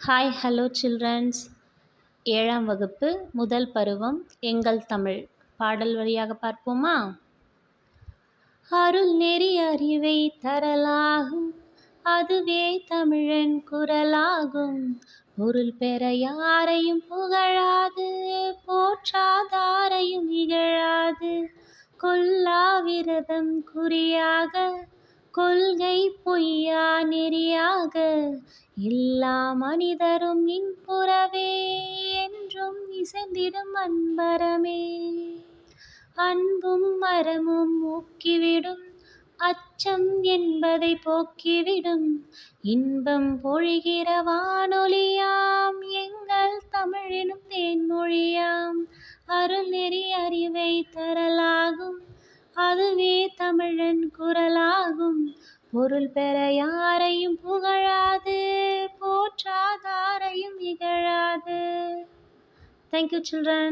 Hi hello children's. ஏழாம் வகுப்பு முதல் பருவம் எங்கள் தமிழ் பாடல் வழியாக பார்ப்போமா? அருள் நெறி அறிவை தரலாகும், அதுவே தமிழன் குரலாகும். பொருள் பெற யாரையும் புகழாது, போற்றாதாரையும் இகழாது. கொல்லா விரதம் குறியாக, கொள்கை பொய்யா நெறியாக. எல்லா மனிதரும் இன்புறவே, என்றும் இசைந்திடும் அன்பரமே. அன்பும் மரமும் ஊக்கிவிடும், அச்சம் என்பதை போக்கிவிடும். இன்பம் பொழிகிற வானொலியாம், எங்கள் தமிழெனும் தேன்மொழியாம். அருள் நெறி அறிவை தரலாகும், அதுவே தமிழன் குரலாகும். பொருள் பெற யாரையும் புகழாது, போற்றாதாரையும் இகழாது. Thank you, children.